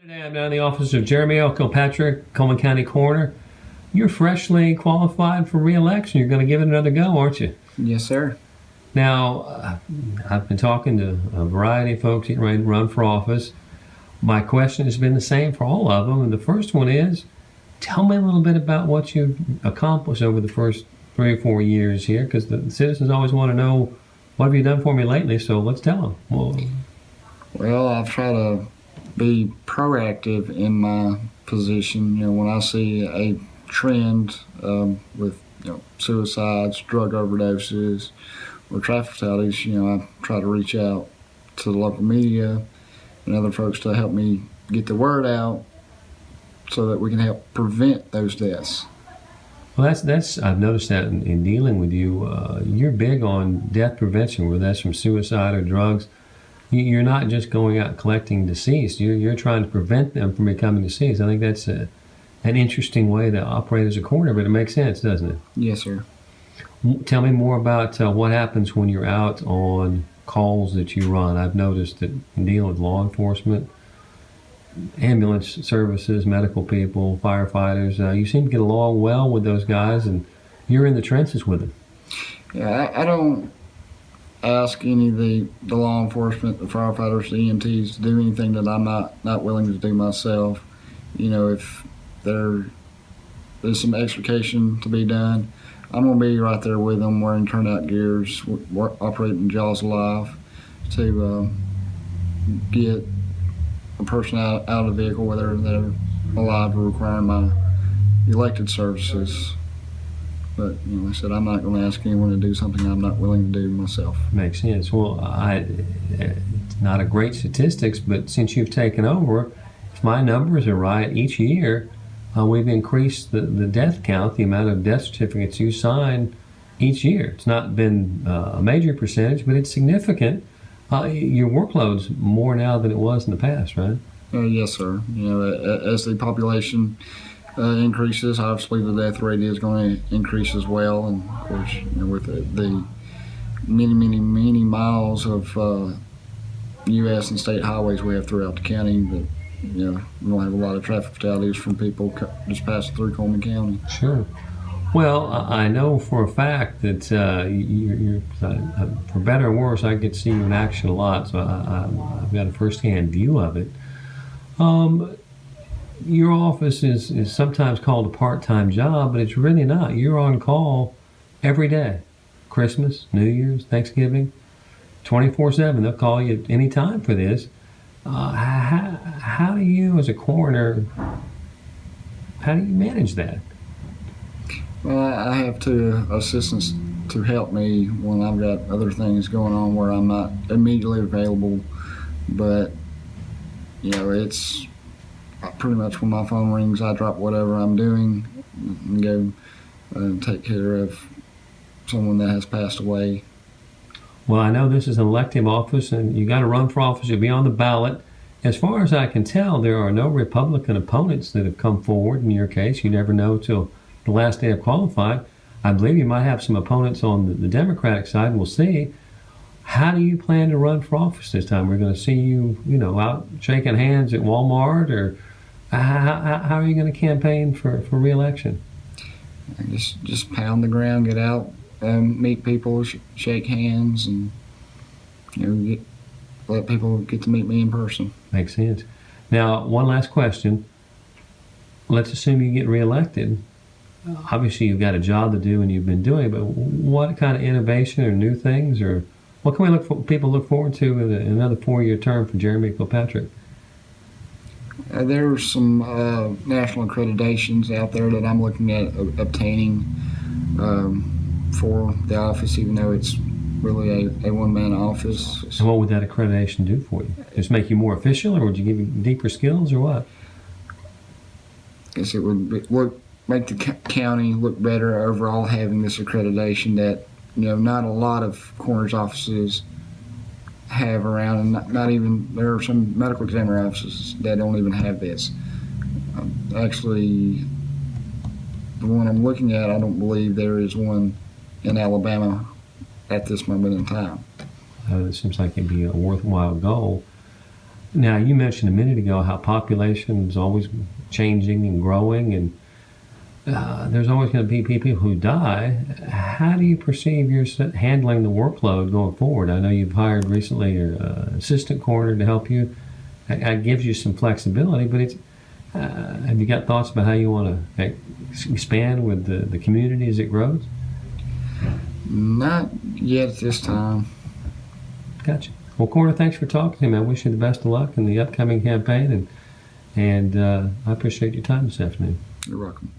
Today I'm down in the office of Jeremy L. Kilpatrick, Cullman County Coroner. You're freshly qualified for re-election. You're going to give it another go, aren't you? Yes, sir. Now, I've been talking to a variety of folks getting ready to run for office. My question has been the same for all of them. And the first one is, tell me a little bit about what you've accomplished over the first 3 or 4 years here, because the citizens always want to know, what have you done for me lately? So let's tell them. Well, I've tried to be proactive in my position. When I see a trend with suicides, drug overdoses, or traffic fatalities, I try to reach out to the local media and other folks to help me get the word out so that we can help prevent those deaths. Well, that's I've noticed that in dealing with you. You're big on death prevention, whether that's from suicide or drugs. You're not just going out collecting deceased. You're trying to prevent them from becoming deceased. I think that's an interesting way to operate as a coroner, but it makes sense, doesn't it? Yes, sir. Tell me more about what happens when you're out on calls that you run. I've noticed that in dealing with law enforcement, ambulance services, medical people, firefighters, you seem to get along well with those guys, and you're in the trenches with them. Yeah, I don't ask any of the law enforcement, the firefighters, the EMTs to do anything that I'm not willing to do myself. If there's some extrication to be done, I'm going to be right there with them, wearing turnout gears, operating jaws of life to get a person out of the vehicle, whether they're alive or requiring my elected services. But, like I said, I'm not going to ask anyone to do something I'm not willing to do myself. Makes sense. Well, it's not a great statistics, but since you've taken over, if my numbers are right, each year we've increased the death count, the amount of death certificates you sign each year. It's not been a major percentage, but it's significant. Your workload's more now than it was in the past, right? Yes, sir. As the population increases, obviously the death rate is going to increase as well. And of course, with the many miles of U.S. and state highways we have throughout the county, that we don't have a lot of traffic fatalities from people just passing through Cullman County. Sure. Well, I know for a fact that you're for better or worse, I get to see you in action a lot, so I've got a first-hand view of it. Your office is sometimes called a part-time job, but it's really not. You're on call every day. Christmas, New Year's, Thanksgiving, 24/7. They'll call you at any time for this. How do you, as a coroner, how do you manage that? Well, I have two assistants to help me when I've got other things going on where I'm not immediately available. But, it's pretty much when my phone rings, I drop whatever I'm doing and go and take care of someone that has passed away. Well, I know this is an elective office, and you got to run for office. You'll be on the ballot. As far as I can tell, there are no Republican opponents that have come forward in your case. You never know till the last day of qualifying. I believe you might have some opponents on the Democratic side. We'll see. How do you plan to run for office this time? We're going to see you, out shaking hands at Walmart, or how are you going to campaign for re-election? Just pound the ground, get out, meet people, shake hands, and let people get to meet me in person. Makes sense. Now, one last question. Let's assume you get re-elected. Obviously, you've got a job to do, and you've been doing it. But what kind of innovation or new things, or what can people look forward to in another 4-year term for Jeremy Kilpatrick? There's some national accreditations out there that I'm looking at obtaining for the office, even though it's really a one-man office. And what would that accreditation do for you? Just make you more official, or would you give you deeper skills, or what? I guess it would make the county look better overall, having this accreditation that not a lot of coroner's offices have around, and not even, there are some medical examiner offices that don't even have this. Actually, the one I'm looking at, I don't believe there is one in Alabama at this moment in time. It seems like it'd be a worthwhile goal. Now, you mentioned a minute ago how population is always changing and growing, and there's always going to be people who die. How do you perceive your handling the workload going forward? I know you've hired recently your assistant coroner to help you. That gives you some flexibility, but it's have you got thoughts about how you want to expand with the community as it grows? Not yet at this time. Gotcha. Well, Coroner, thanks for talking to me. I wish you the best of luck in the upcoming campaign, and I appreciate your time this afternoon. You're welcome.